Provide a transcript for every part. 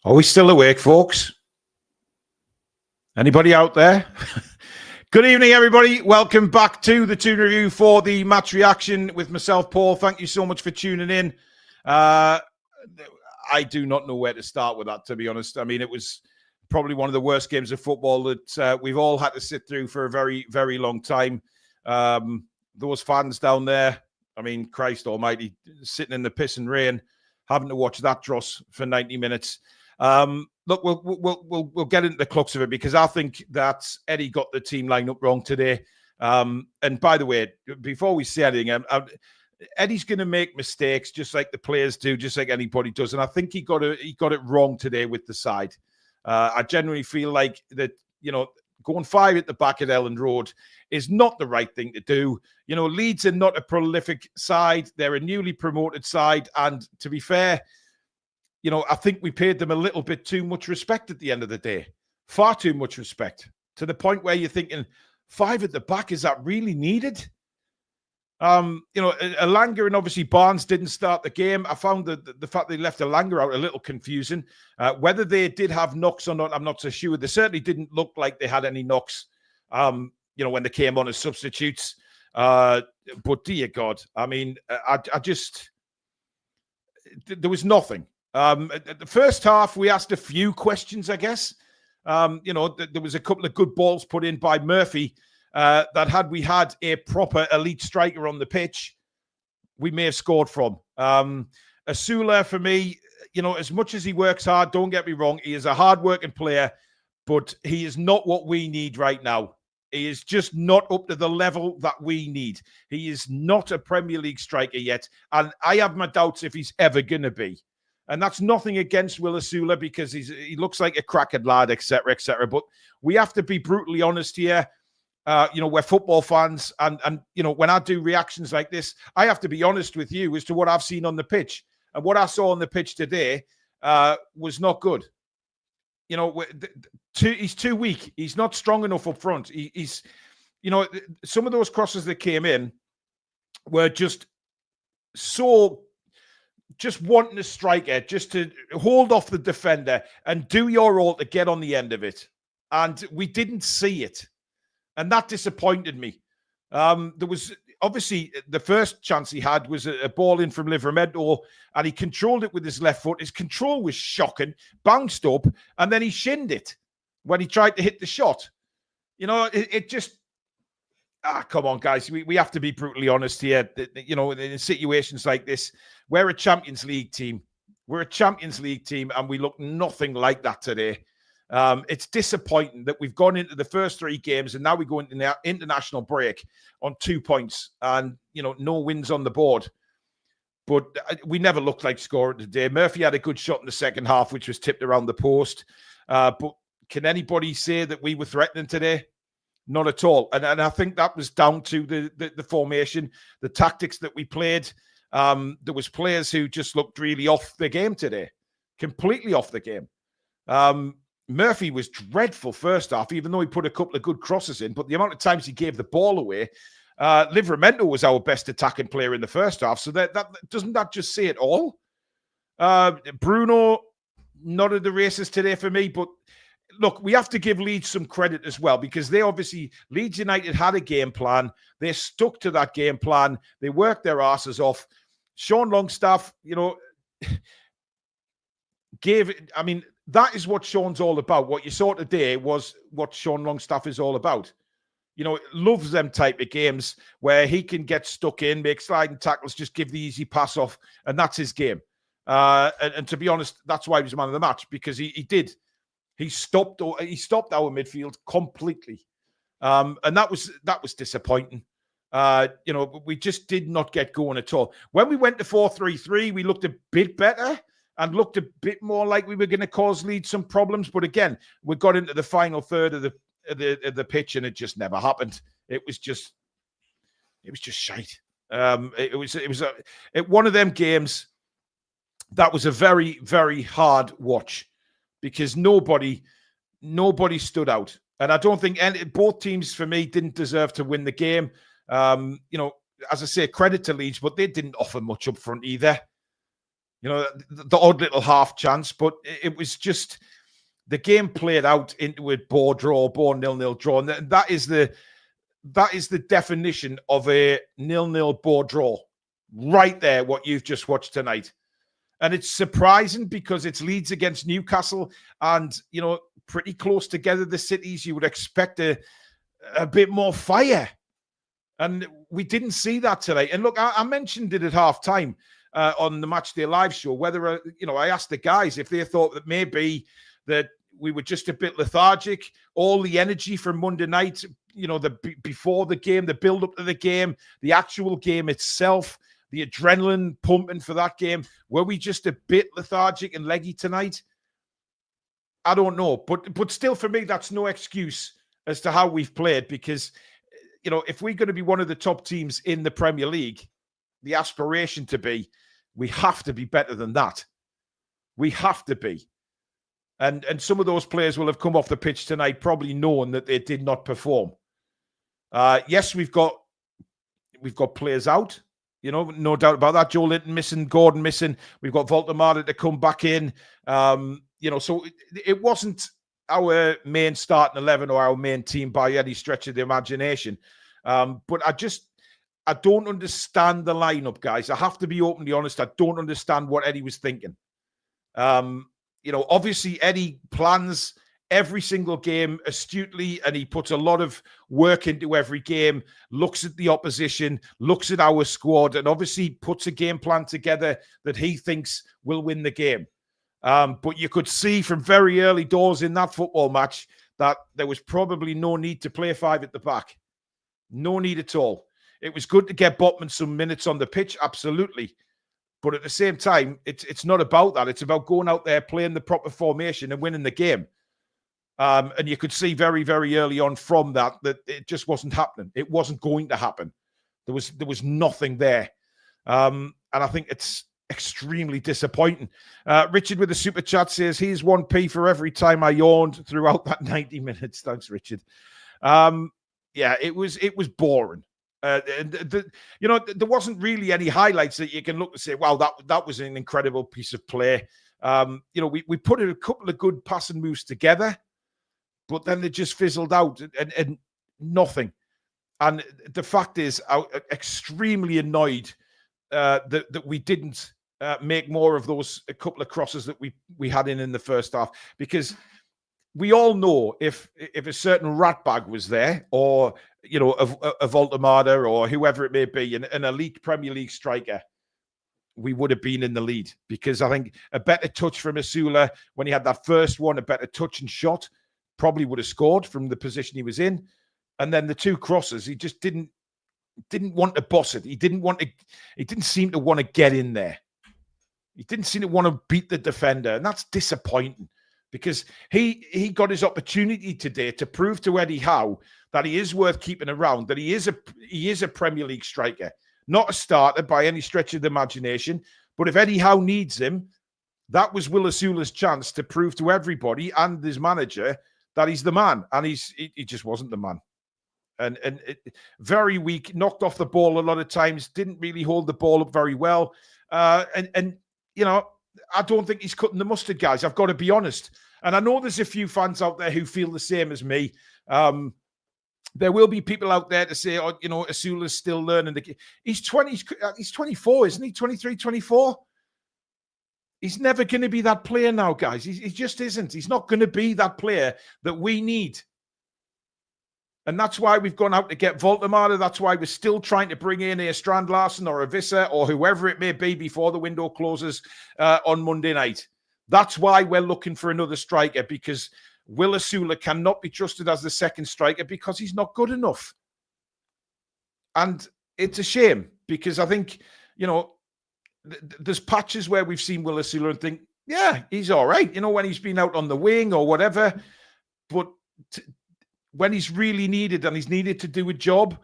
Are we still awake, folks? Anybody out there? Good evening, everybody. Welcome back to the Toon Review for the match reaction with myself, Paul. Thank you so much for tuning in. I do not know where to start with that, to be honest. I mean, it was probably one of the worst games of football that we've all had to sit through for a very, very long time. Those fans down there, I mean, Christ almighty, sitting in the piss and rain, having to watch that dross for 90 minutes. Look, we'll get into the crux of it because I think that Eddie got the team line up wrong today. And by the way, before we say anything, Eddie's going to make mistakes just like the players do, just like anybody does. And I think he got it wrong today with the side. I genuinely feel like that, going 5 at the back at ELLAND Road is not the right thing to do. Leeds are not a prolific side. They're a newly promoted side. And to be fair, I think we paid them a little bit too much respect at the end of the day. Far too much respect. To the point where you're thinking, 5 at the back, is that really needed? Elanga and obviously Barnes didn't start the game. I found that the fact they left Elanga out a little confusing. Whether they did have knocks or not, I'm not so sure. They certainly didn't look like they had any knocks, when they came on as substitutes. But dear God, I mean, I just... There was nothing. The first half, we asked a few questions, I guess. There was a couple of good balls put in by Murphy that had we had a proper elite striker on the pitch, we may have scored from. Asula, for me, as much as he works hard, don't get me wrong, he is a hard-working player, but he is not what we need right now. He is just not up to the level that we need. He is not a Premier League striker yet, and I have my doubts if he's ever going to be. And that's nothing against Will Asula because he looks like a cracking lad, etc., etc. But we have to be brutally honest here. We're football fans, and when I do reactions like this, I have to be honest with you as to what I've seen on the pitch. And what I saw on the pitch today was not good. He's too weak. He's not strong enough up front. He's some of those crosses that came in were just wanting a striker just to hold off the defender and do your all to get on the end of it. And we didn't see it. And that disappointed me. There was obviously the first chance he had was a ball in from Livramento, and he controlled it with his left foot. His control was shocking, bounced up, and then he shinned it when he tried to hit the shot. It just... come on, guys. We have to be brutally honest here. In situations like this, we're a Champions League team. We're a Champions League team, and we look nothing like that today. It's disappointing that we've gone into the first 3 games, and now we go into the international break on 2 points and, no wins on the board. But we never looked like scoring today. Murphy had a good shot in the second half, which was tipped around the post. But can anybody say that we were threatening today? Not at all. And I think that was down to the formation, the tactics that we played. There was players who just looked really off the game today, completely off the game. Murphy was dreadful first half, even though he put a couple of good crosses in. But the amount of times he gave the ball away, Livramento was our best attacking player in the first half. So that doesn't that just say it all? Bruno, not at the races today for me, but... Look, we have to give Leeds some credit as well because Leeds United had a game plan. They stuck to that game plan. They worked their asses off. Sean Longstaff, that is what Sean's all about. What you saw today was what Sean Longstaff is all about. Loves them type of games where he can get stuck in, make sliding tackles, just give the easy pass off, and that's his game. And to be honest, that's why he was man of the match because he did. He stopped our midfield completely. And that was disappointing. We just did not get going at all. When we went to 4-3-3, we looked a bit better and looked a bit more like we were going to cause Leeds some problems. But again, we got into the final third of the pitch and it just never happened. It was just shite. It was one of them games that was a very, very hard watch. Because nobody stood out. And I don't think both teams, for me, didn't deserve to win the game. As I say, credit to Leeds, but they didn't offer much up front either. You know, the odd little half chance, but it was just the game played out into a bore 0-0 draw, and that is the definition of a 0-0 bore draw, right there. What you've just watched tonight, and it's surprising because it's Leeds against Newcastle, and you know, pretty close together. The cities, you would expect a bit more fire, and we didn't see that tonight. And look, I mentioned it at halftime. On the Matchday Live show, whether, I asked the guys if they thought that maybe that we were just a bit lethargic, all the energy from Monday night, before the game, the build up to the game, the actual game itself, the adrenaline pumping for that game. Were we just a bit lethargic and leggy tonight? I don't know. But still, for me, that's no excuse as to how we've played, because, if we're going to be one of the top teams in the Premier League, the aspiration to be, we have to be better than that. We have to be. And some of those players will have come off the pitch tonight probably knowing that they did not perform. Yes, we've got players out, no doubt about that. Joe Linton missing, Gordon missing. We've got Voldemar to come back in. So it wasn't our main starting 11 or our main team by any stretch of the imagination. But I don't understand the lineup, guys. I have to be openly honest. I don't understand what Eddie was thinking. Obviously Eddie plans every single game astutely, and he puts a lot of work into every game, looks at the opposition, looks at our squad, and obviously puts a game plan together that he thinks will win the game. But you could see from very early doors in that football match that there was probably no need to play 5 at the back. No need at all. It was good to get Botman some minutes on the pitch, absolutely. But at the same time, it's not about that. It's about going out there, playing the proper formation and winning the game. And you could see very, very early on from that it just wasn't happening. It wasn't going to happen. There was nothing there. And I think it's extremely disappointing. Richard with the super chat says, here's 1p for every time I yawned throughout that 90 minutes. Thanks, Richard. Yeah, it was boring. There wasn't really any highlights that you can look and say, wow, that was an incredible piece of play. We put a couple of good passing moves together, but then they just fizzled out and nothing. And the fact is, I'm extremely annoyed that we didn't make more of those a couple of crosses that we had in the first half, because we all know if a certain ratbag was there, or a Voltemada or whoever it may be, an elite Premier League striker, we would have been in the lead. Because I think a better touch from Asula when he had that first one, a better touch and shot, probably would have scored from the position he was in. And then the 2 crosses, he just didn't want to boss it. He didn't seem to want to get in there. He didn't seem to want to beat the defender, and that's disappointing. Because he got his opportunity today to prove to Eddie Howe that he is worth keeping around, that he is a Premier League striker, not a starter by any stretch of the imagination. But if Eddie Howe needs him, that was Will Asula's chance to prove to everybody and his manager that he's the man, and he just wasn't the man. And very weak, knocked off the ball a lot of times, didn't really hold the ball up very well, I don't think he's cutting the mustard, guys. I've got to be honest. And I know there's a few fans out there who feel the same as me. There will be people out there to say, Asula's still learning. He's 20, he's 24, isn't he? 23, 24? He's never going to be that player now, guys. He just isn't. He's not going to be that player that we need. And that's why we've gone out to get Voldemar. That's why we're still trying to bring in a Strand Larsen or a Visser or whoever it may be before the window closes on Monday night. That's why we're looking for another striker, because Will Asula cannot be trusted as the second striker because he's not good enough. And it's a shame, because I think, there's patches where we've seen Will Asula and think, yeah, he's all right, when he's been out on the wing or whatever. But when he's really needed and he's needed to do a job,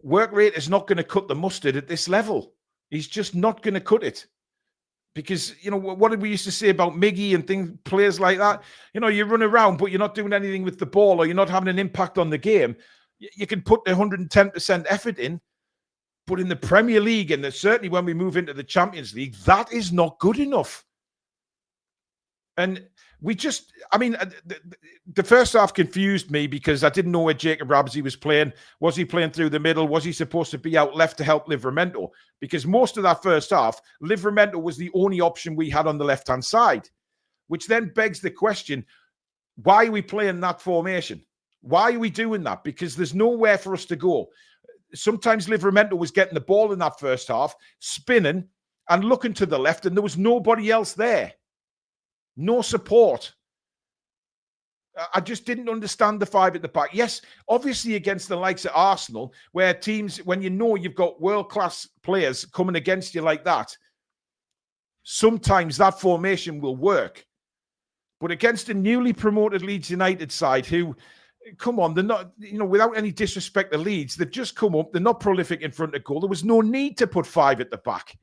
work rate is not going to cut the mustard at this level. He's just not going to cut it. Because, what did we used to say about Miggy and players like that? You run around, but you're not doing anything with the ball, or you're not having an impact on the game. You can put 110% effort in, But in the Premier League, and certainly when we move into the Champions League, that is not good enough. And we just, I mean, the first half confused me because I didn't know where Jacob Ramsey was playing. Was he playing through the middle? Was he supposed to be out left to help Livramento? Because most of that first half, Livramento was the only option we had on the left-hand side, which then begs the question, why are we playing that formation? Why are we doing that? Because there's nowhere for us to go. Sometimes Livramento was getting the ball in that first half, spinning and looking to the left, and there was nobody else there. No support. I just didn't understand the five at the back. Yes, obviously against the likes of Arsenal, where teams, when you know you've got world-class players coming against you like that, sometimes that formation will work. But against a newly promoted Leeds United side who, come on, they're not, you know, without any disrespect to Leeds, they've just come up, they're not prolific in front of goal. There was no need to put five at the back.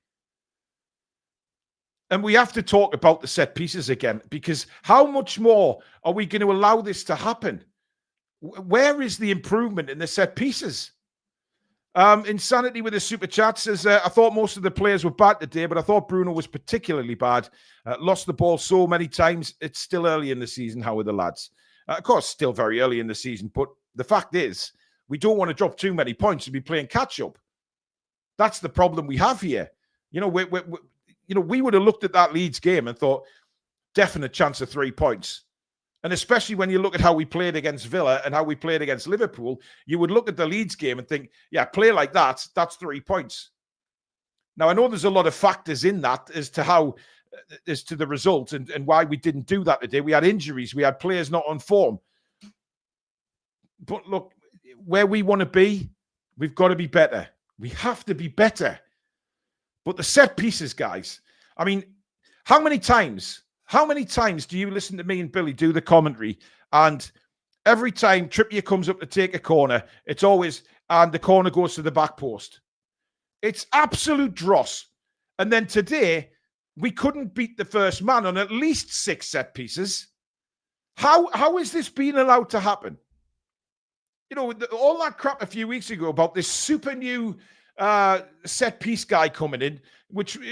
And we have to talk about the set pieces again, because how much more are we going to allow this to happen? Where is the improvement in the set pieces? Insanity with the super chat says, I thought most of the players were bad today, but I thought Bruno was particularly bad. Lost the ball so many times. It's still early in the season. How are the lads? Of course, still very early in the season, but the fact is, we don't want to drop too many points to be playing catch-up. That's the problem we have here. You know, we would have looked at that Leeds game and thought, definite chance of 3 points. And especially when you look at how we played against Villa and how we played against Liverpool, you would look at the Leeds game and think, yeah, play like that, that's 3 points. Now, I know there's a lot of factors in that as to the result and why we didn't do that today. We had injuries. We had players not on form. But look, where we want to be, we've got to be better. We have to be better. But the set pieces, guys, I mean, how many times do you listen to me and Billy do the commentary, and every time Trippier comes up to take a corner, it's always, and the corner goes to the back post. It's absolute dross. And then today, we couldn't beat the first man on at least 6 set pieces. How is this being allowed to happen? You know, all that crap a few weeks ago about this super new set piece guy coming in,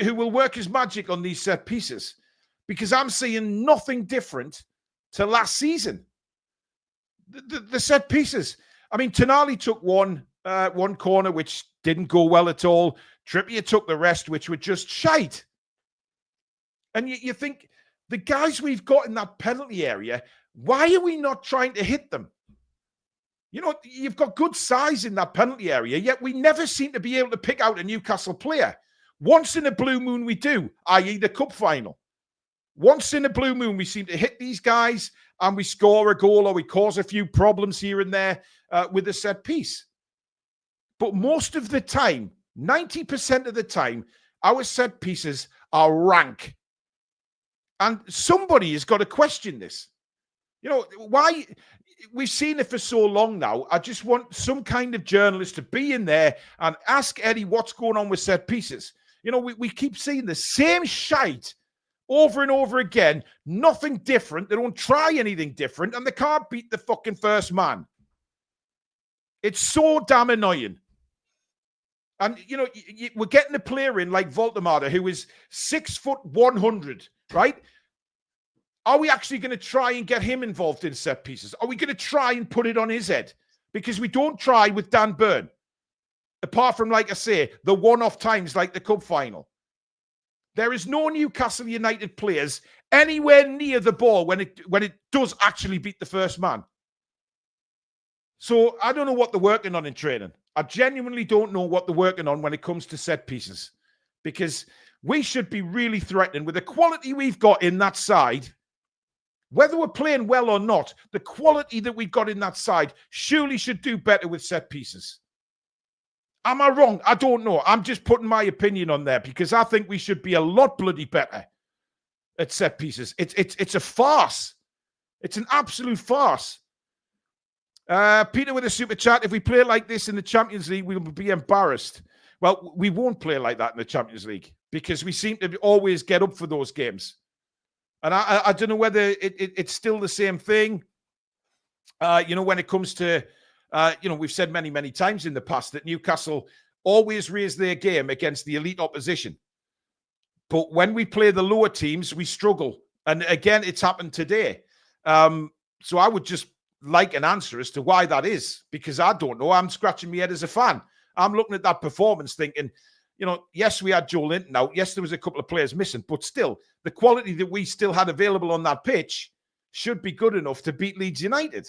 who will work his magic on these set pieces, because I'm seeing nothing different to last season. The set pieces. I mean, Tonali took one corner, which didn't go well at all. Trippier took the rest, which were just shite. And you think, the guys we've got in that penalty area, why are we not trying to hit them? You know, you've got good size in that penalty area, yet we never seem to be able to pick out a Newcastle player. Once in a blue moon we do, i.e. the cup final. Once in a blue moon we seem to hit these guys and we score a goal or we cause a few problems here and there with a set piece. But most of the time, 90% of the time, our set pieces are rank. And somebody has got to question this. You know, why... We've seen it for so long now. I just want some kind of journalist to be in there and ask Eddie what's going on with set pieces. You know, we keep seeing the same shite over and over again. Nothing different. They don't try anything different, and they can't beat the fucking first man. It's so damn annoying. And, you know, we're getting a player in like Voltemada, who is 6'100", right? Are we actually going to try and get him involved in set pieces? Are we going to try and put it on his head? Because we don't try with Dan Burn. Apart from, like I say, the one-off times like the cup final. There is no Newcastle United players anywhere near the ball when it does actually beat the first man. So I don't know what they're working on in training. I genuinely don't know what they're working on when it comes to set pieces. Because we should be really threatening with the quality we've got in that side. Whether we're playing well or not, the quality that we've got in that side surely should do better with set pieces. Am I wrong? I don't know. I'm just putting my opinion on there because I think we should be a lot bloody better at set pieces. It's a farce. It's an absolute farce. Peter with a super chat. If we play like this in the Champions League, we'll be embarrassed. Well, we won't play like that in the Champions League because we seem to always get up for those games. And I don't know whether it's still the same thing. You know, when it comes to, you know, we've said many, many times in the past that Newcastle always raise their game against the elite opposition. But when we play the lower teams, we struggle. And again, it's happened today. So I would just like an answer as to why that is, because I don't know. I'm scratching my head as a fan. I'm looking at that performance thinking, you know, yes, we had Joe Linton out. Yes, there was a couple of players missing, but still, the quality that we still had available on that pitch should be good enough to beat Leeds United.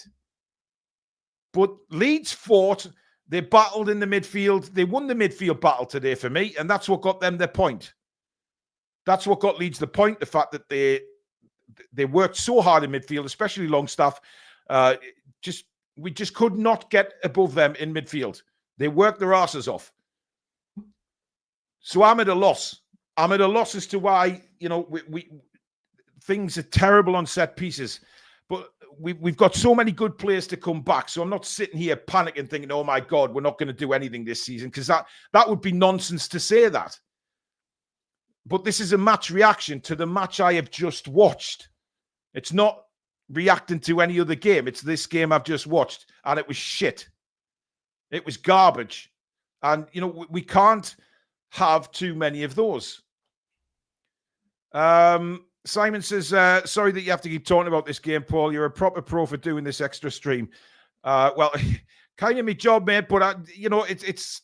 But Leeds fought. They battled in the midfield. They won the midfield battle today for me, and that's what got them their point. That's what got Leeds the point, the fact that they worked so hard in midfield, especially Longstaff. We just could not get above them in midfield. They worked their asses off. So I'm at a loss. I'm at a loss as to why, you know, things are terrible on set pieces. But we've got so many good players to come back. So I'm not sitting here panicking thinking, oh my God, we're not going to do anything this season, because that would be nonsense to say that. But this is a match reaction to the match I have just watched. It's not reacting to any other game. It's this game I've just watched, and it was shit. It was garbage. And, you know, we can't have too many of those. Simon says, sorry that you have to keep talking about this game, Paul. You're a proper pro for doing this extra stream. Well, kind of my job, mate, but you know, it's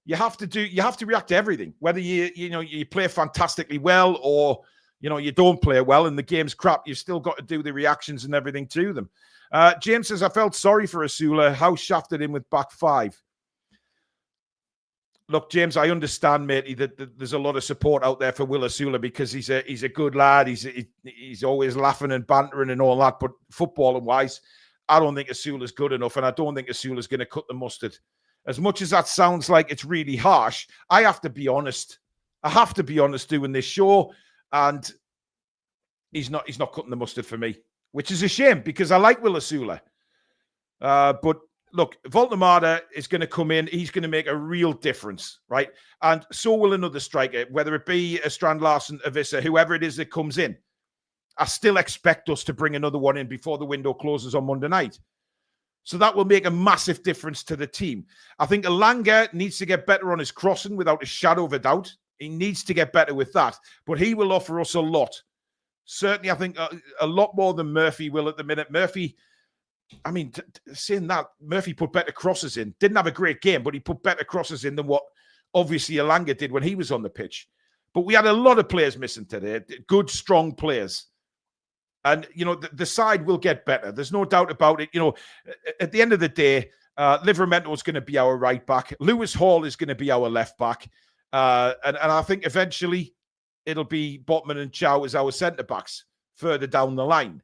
you have to react to everything, whether you play fantastically well or, you know, you don't play well and the game's crap. You've still got to do the reactions and everything to them. James says, I felt sorry for Asula. How shafted him with back five. Look, James, I understand, matey, that there's a lot of support out there for Will Asula because he's a good lad. He's always laughing and bantering and all that. But footballing wise, I don't think Asula's good enough, and I don't think Asula's going to cut the mustard. As much as that sounds like it's really harsh, I have to be honest. I have to be honest doing this show, and he's not cutting the mustard for me, which is a shame because I like Will Asula. But look, Voltemada is going to come in. He's going to make a real difference, right? And so will another striker, whether it be a Strand Larsen, Avisa, whoever it is that comes in. I still expect us to bring another one in before the window closes on Monday night. So that will make a massive difference to the team. I think Elanga needs to get better on his crossing without a shadow of a doubt. He needs to get better with that. But he will offer us a lot. Certainly, I think a lot more than Murphy will at the minute. Murphy, I mean, saying that, Murphy put better crosses in. Didn't have a great game, but he put better crosses in than what obviously Elanga did when he was on the pitch. But we had a lot of players missing today. Good, strong players. And, you know, the side will get better. There's no doubt about it. You know, at the end of the day, Livramento is going to be our right back. Lewis Hall is going to be our left back. And I think eventually it'll be Botman and Chow as our centre backs further down the line.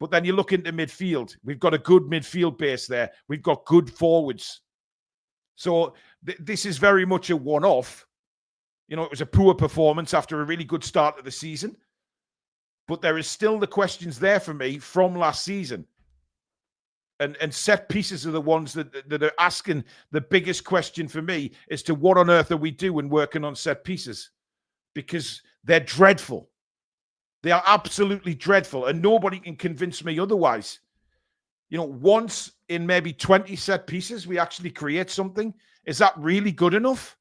But then you look into midfield. We've got a good midfield base there. We've got good forwards. So this is very much a one-off. You know, it was a poor performance after a really good start of the season. But there is still the questions there for me from last season. And set pieces are the ones that are asking the biggest question for me as to what on earth are we doing working on set pieces? Because they're dreadful. They are absolutely dreadful. And nobody can convince me otherwise. You know, once in maybe 20 set pieces, we actually create something. Is that really good enough?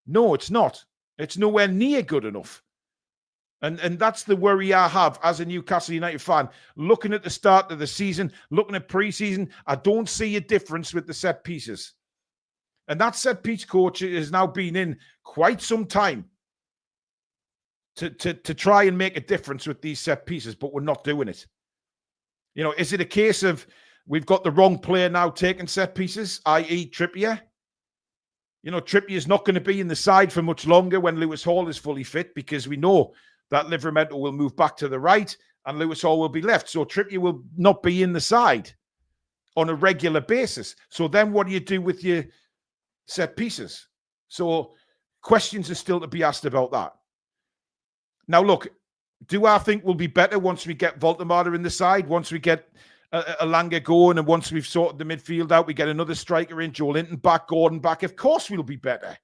No, it's not. It's nowhere near good enough. And that's the worry I have as a Newcastle United fan. Looking at the start of the season, looking at pre-season, I don't see a difference with the set pieces. And that set piece coach has now been in quite some time to try and make a difference with these set pieces, but we're not doing it. You know, is it a case of we've got the wrong player now taking set pieces, i.e. Trippier? You know, Trippier is not going to be in the side for much longer when Lewis Hall is fully fit, because we know that Livramento will move back to the right and Lewis Hall will be left. So Trippier will not be in the side on a regular basis. So then what do you do with your set pieces? So questions are still to be asked about that. Now, look, do I think we'll be better once we get Voltemada in the side, once we get Elanga going, and once we've sorted the midfield out, we get another striker in, Joe Linton back, Gordon back? Of course we'll be better.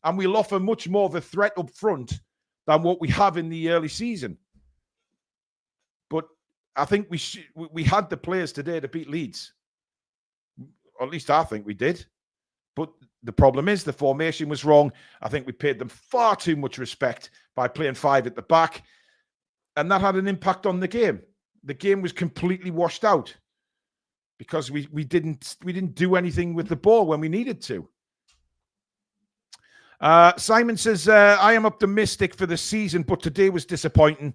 And we'll offer much more of a threat up front than what we have in the early season. But I think we had the players today to beat Leeds. Or at least I think we did. But The problem is the formation was wrong. I think we paid them far too much respect by playing 5 at the back. And that had an impact on the game. The game was completely washed out because we didn't do anything with the ball when we needed to. Simon says, I am optimistic for the season, but today was disappointing.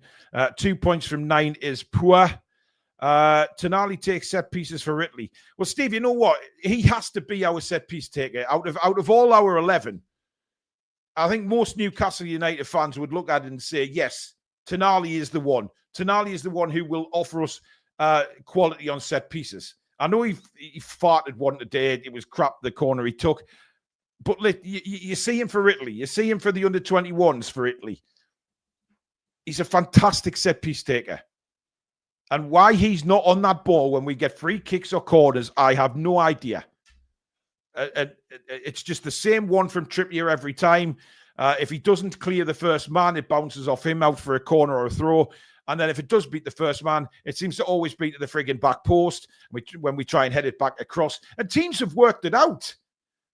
2 points from 9 is poor. Tonali takes set pieces for Italy. Well, Steve, you know what? He has to be our set piece taker. Out of all our 11, I think most Newcastle United fans would look at it and say, yes, Tonali is the one. Tonali is the one who will offer us quality on set pieces. I know he farted one today. It was crap, the corner he took. But you see him for Italy. You see him for the under-21s for Italy. He's a fantastic set-piece taker. And why he's not on that ball when we get free kicks or corners, I have no idea. It's just the same one from Trippier every time. If he doesn't clear the first man, it bounces off him out for a corner or a throw. And then if it does beat the first man, it seems to always beat to the frigging back post when we try and head it back across. And teams have worked it out.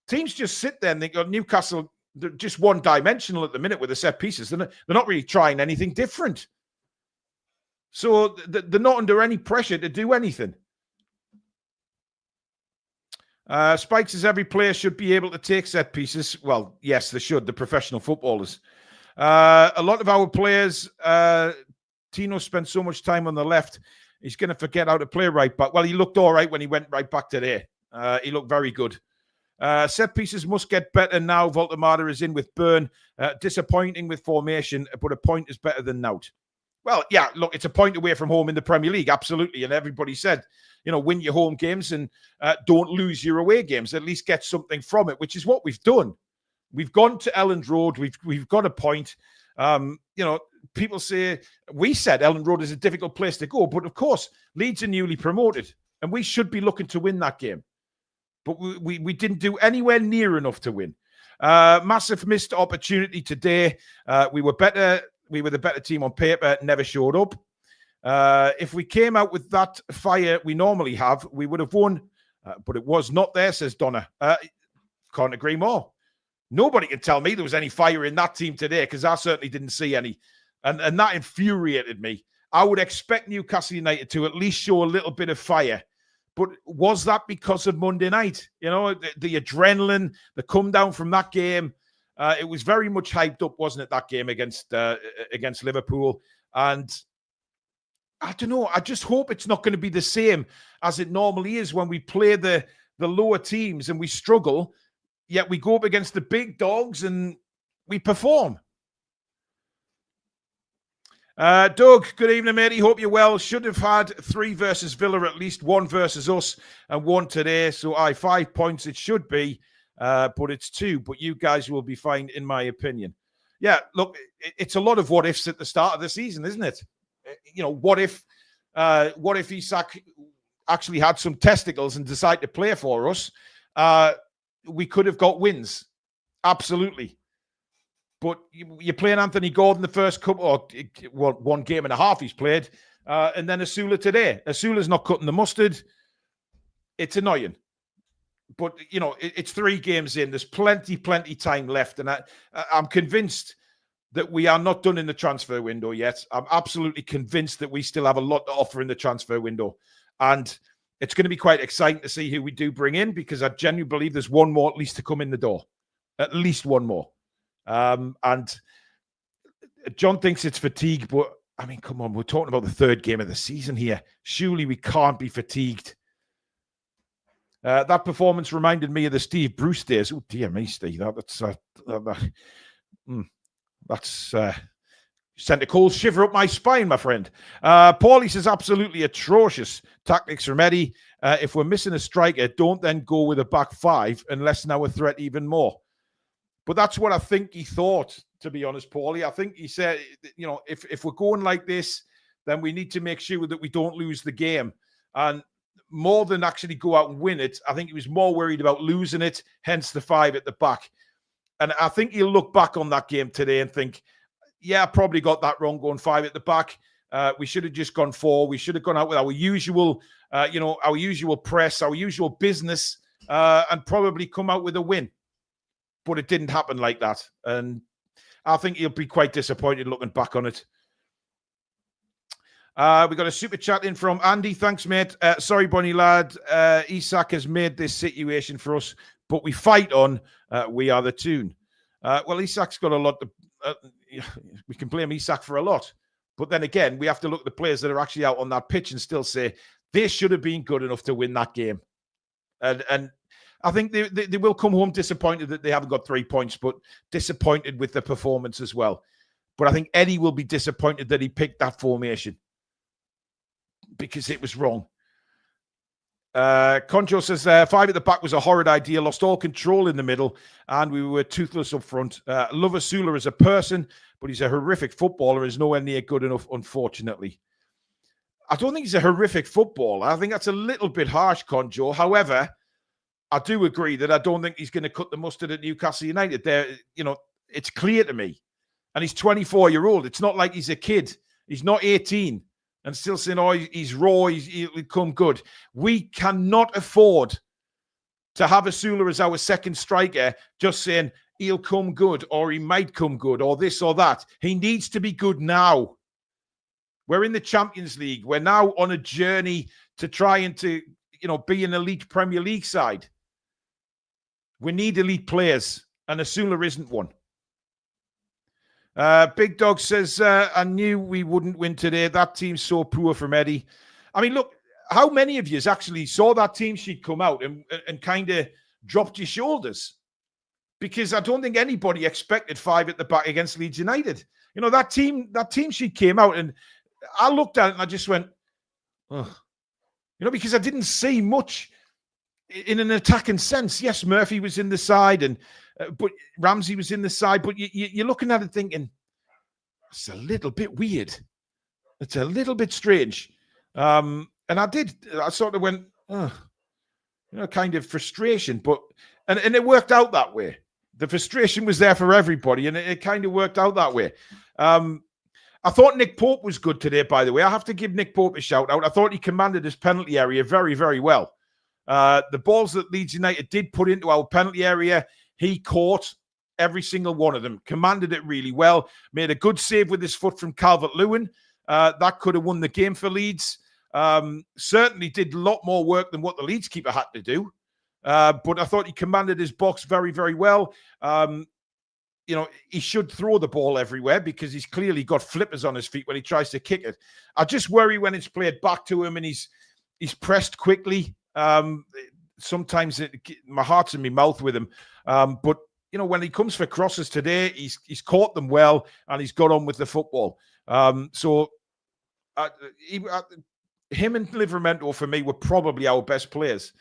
Teams just sit there and think, oh, Newcastle, they're just one-dimensional at the minute with the set pieces. They're not really trying anything different. So they're not under any pressure to do anything. Spike says every player should be able to take set pieces. Well, yes, they should. The professional footballers. A lot of our players, Tino spent so much time on the left, he's going to forget how to play right back. Well, he looked all right when he went right back today. He looked very good. Set pieces must get better now. Voltemada is in with Burn. Disappointing with formation, but a point is better than nout. Well, yeah, look, it's a point away from home in the Premier League, absolutely. And everybody said, win your home games and don't lose your away games. At least get something from it, which is what we've done. We've gone to Elland Road. We've got a point. People say, we said Elland Road is a difficult place to go. But of course, Leeds are newly promoted, and we should be looking to win that game. But we didn't do anywhere near enough to win. Massive missed opportunity today. We were better. We were the better team on paper. Never showed up. If we came out with that fire we normally have, we would have won. But it was not there, says Donna. Can't agree more. Nobody can tell me there was any fire in that team today because I certainly didn't see any. And that infuriated me. I would expect Newcastle United to at least show a little bit of fire. But was that because of Monday night? The adrenaline, the come down from that game. It was very much hyped up, wasn't it, that game against Liverpool? And I don't know. I just hope it's not going to be the same as it normally is when we play the lower teams and we struggle, yet we go up against the big dogs and we perform. Doug, good evening, matey. Hope you're well. Should have had 3 versus Villa, at least 1 versus us, and 1 today. So 5 points it should be, but it's 2. But you guys will be fine, in my opinion. Yeah, look, it's a lot of what ifs at the start of the season, isn't it? What if Isak actually had some testicles and decided to play for us? We could have got wins, absolutely. But you're playing Anthony Gordon the first couple, or 1 game and a half he's played, and then Asula today. Asula's not cutting the mustard. It's annoying. But, it's 3 games in. There's plenty time left. And I'm convinced that we are not done in the transfer window yet. I'm absolutely convinced that we still have a lot to offer in the transfer window. And it's going to be quite exciting to see who we do bring in, because I genuinely believe there's 1 more at least to come in the door. At least 1 more. And John thinks it's fatigue, but I mean, come on, we're talking about the 3rd game of the season here. Surely we can't be fatigued. That performance reminded me of the Steve Bruce days. Oh, dear me, Steve. That's sent a cold shiver up my spine, my friend. Paulie says, absolutely atrocious tactics from Eddie. If we're missing a striker, don't then go with a back 5 unless now a threat even more. But that's what I think he thought, to be honest, Paulie. I think he said, if we're going like this, then we need to make sure that we don't lose the game. And more than actually go out and win it, I think he was more worried about losing it, hence the 5 at the back. And I think he'll look back on that game today and think, yeah, I probably got that wrong going 5 at the back. We should have just gone 4. We should have gone out with our usual, our usual press, our usual business, and probably come out with a win. but it didn't happen like that. And I think he'll be quite disappointed looking back on it. We got a super chat in from Andy. Thanks, mate. Sorry, Bonnie lad. Isak has made this situation for us, but we fight on. We are the Toon. Well, Isak's got a lot. We can blame Isak for a lot. But then again, we have to look at the players that are actually out on that pitch and still say they should have been good enough to win that game. And I think they will come home disappointed that they haven't got 3 points, but disappointed with the performance as well. But I think Eddie will be disappointed that he picked that formation because it was wrong. Conjo says, 5 at the back was a horrid idea, lost all control in the middle, and we were toothless up front. Love Asula as a person, but he's a horrific footballer, is nowhere near good enough, unfortunately. I don't think he's a horrific footballer. I think that's a little bit harsh, Conjo. However, I do agree that I don't think he's going to cut the mustard at Newcastle United. It's clear to me. And he's 24-year-old. It's not like he's a kid. He's not 18 and still saying, oh, he's raw, he'll come good. We cannot afford to have Asula as our second striker just saying he'll come good or he might come good or this or that. He needs to be good now. We're in the Champions League. We're now on a journey to try and to, be an elite Premier League side. We need elite players, and Asula isn't one. Big Dog says, I knew we wouldn't win today. That team's so poor from Eddie. I mean, look, how many of you actually saw that team sheet come out and kind of dropped your shoulders? Because I don't think anybody expected 5 at the back against Leeds United. That team sheet came out, and I looked at it and I just went, oh. Because I didn't see much in an attacking sense. Yes, Murphy was in the side, but Ramsey was in the side. But you're looking at it thinking, it's a little bit weird. It's a little bit strange. And I sort of went, kind of frustration. But and it worked out that way. The frustration was there for everybody, and it kind of worked out that way. I thought Nick Pope was good today, by the way. I have to give Nick Pope a shout out. I thought he commanded his penalty area very, very well. The balls that Leeds United did put into our penalty area, he caught every single one of them, commanded it really well, made a good save with his foot from Calvert-Lewin. That could have won the game for Leeds. Certainly did a lot more work than what the Leeds keeper had to do. But I thought he commanded his box very, very well. He should throw the ball everywhere because he's clearly got flippers on his feet when he tries to kick it. I just worry when it's played back to him and he's pressed quickly. Sometimes my heart's in my mouth with him. But when he comes for crosses today, he's caught them well and he's got on with the football. Him and Livramento for me were probably our best players.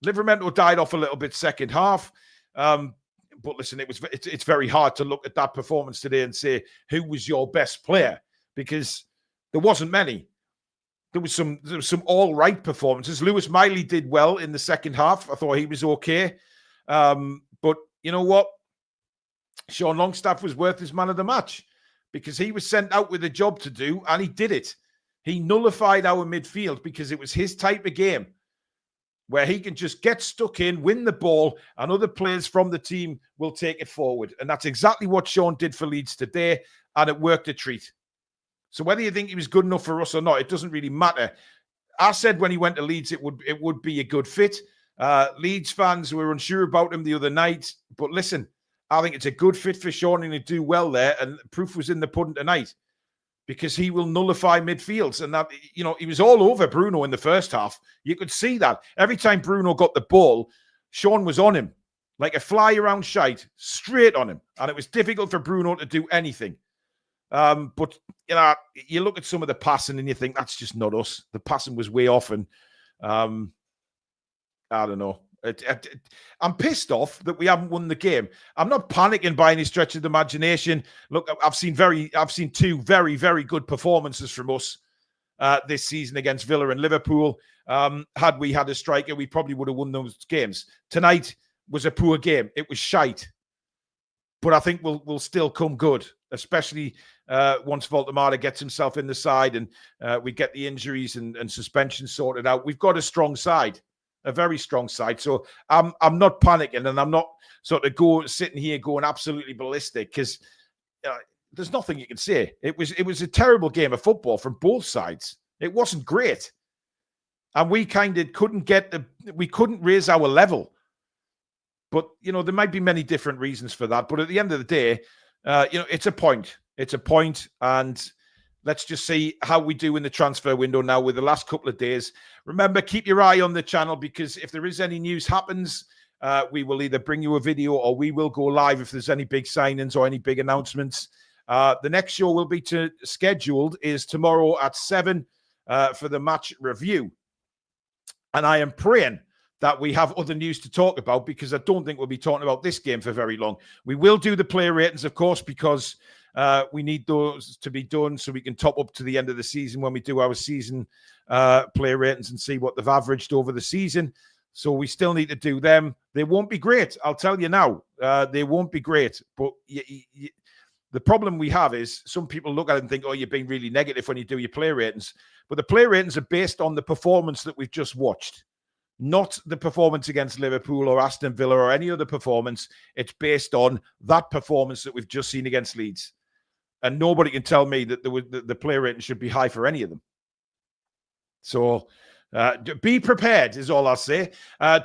Livramento died off a little bit second half. But listen, it's very hard to look at that performance today and say who was your best player, because there wasn't many. There was some all right performances. Lewis Miley did well in the second half. I thought he was okay. But you know what? Sean Longstaff was worth his man of the match because he was sent out with a job to do and he did it. He nullified our midfield because it was his type of game, where he can just get stuck in, win the ball, and other players from the team will take it forward. And that's exactly what Sean did for Leeds today, and it worked a treat. So whether you think he was good enough for us or not, it doesn't really matter. I said when he went to Leeds, it would be a good fit. Leeds fans were unsure about him the other night, but listen, I think it's a good fit for Sean and he'd do well there, and proof was in the pudding tonight. Because he will nullify midfields. And that, he was all over Bruno in the first half. You could see that. Every time Bruno got the ball, Sean was on him. Like a fly around shite, straight on him. And it was difficult for Bruno to do anything. But, you look at some of the passing and you think, that's just not us. The passing was way off. And I don't know. I'm pissed off that we haven't won the game. I'm not panicking by any stretch of the imagination. Look, I've seen two very, very good performances from us this season against Villa and Liverpool. Had we had a striker, we probably would have won those games. Tonight was a poor game. It was shite. But I think we'll still come good, especially once Voltemada gets himself in the side and we get the injuries and suspension sorted out. We've got a strong side. a very strong side. So I'm not panicking, and I'm not sort of sitting here going absolutely ballistic, because there's nothing you can say. It was a terrible game of football from both sides. It wasn't great, and we kind of couldn't raise our level. But there might be many different reasons for that. But at the end of the day, it's a point. It's a point, and let's just see how we do in the transfer window now with the last couple of days. Remember, keep your eye on the channel, because if there is any news happens, we will either bring you a video or we will go live if there's any big signings or any big announcements. The next show will be scheduled is tomorrow at 7 for the match review. And I am praying that we have other news to talk about, because I don't think we'll be talking about this game for very long. We will do the player ratings, of course, because we need those to be done so we can top up to the end of the season when we do our season player ratings and see what they've averaged over the season. So we still need to do them. They won't be great, I'll tell you now. They won't be great. But the problem we have is some people look at it and think, oh, you're being really negative when you do your player ratings. But the player ratings are based on the performance that we've just watched, not the performance against Liverpool or Aston Villa or any other performance. It's based on that performance that we've just seen against Leeds. And nobody can tell me that the player rating should be high for any of them. So be prepared is all I'll say.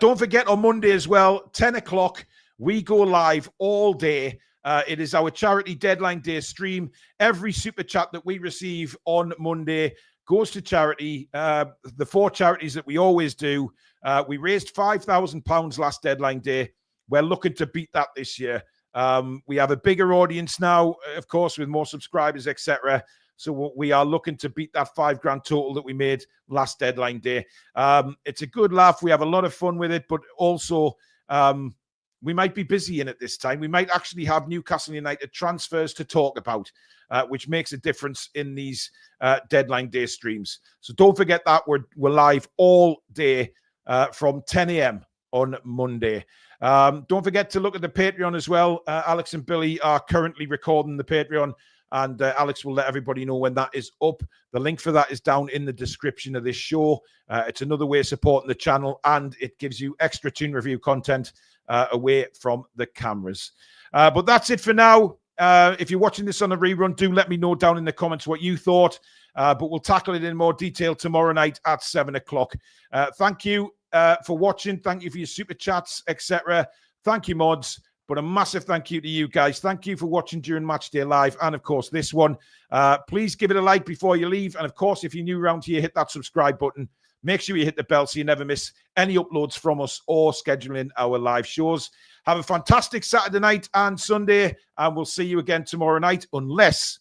Don't forget, on Monday as well, 10 o'clock, we go live all day. It is our charity deadline day stream. Every super chat that we receive on Monday goes to charity. The 4 charities that we always do. We raised £5,000 last deadline day. We're looking to beat that this year. We have a bigger audience now, of course, with more subscribers, etc. So we are looking to beat that £5,000 total that we made last deadline day. It's a good laugh. We have a lot of fun with it, but also we might be busy in it this time. We might actually have Newcastle United transfers to talk about, which makes a difference in these deadline day streams. So don't forget that we're live all day from 10 a.m. on Monday. Don't forget to look at the Patreon as well. Alex and Billy are currently recording the Patreon, and Alex will let everybody know when that is up. The link for that is down in the description of this show. It's another way of supporting the channel, and it gives you extra Toon review content away from the cameras. But that's it for now. If you're watching this on a rerun, do let me know down in the comments what you thought. But we'll tackle it in more detail tomorrow night at 7 o'clock. Thank you for watching. Thank you for your super chats, etc. Thank you, mods. But a massive thank you to you guys. Thank you for watching during Matchday Live and, of course, this one. Please give it a like before you leave. And, of course, if you're new around here, hit that subscribe button. Make sure you hit the bell so you never miss any uploads from us or scheduling our live shows. Have a fantastic Saturday night and Sunday, and we'll see you again tomorrow night, unless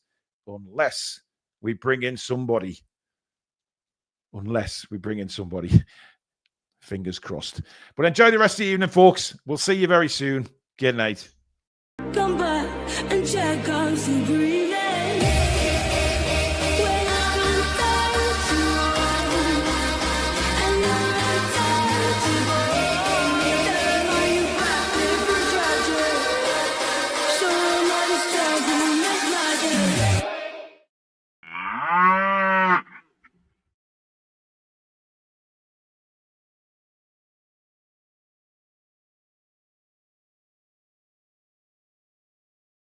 we bring in somebody. Unless we bring in somebody. Fingers crossed. But enjoy the rest of the evening, folks. We'll see you very soon. Good night. Come back and check out the breeze.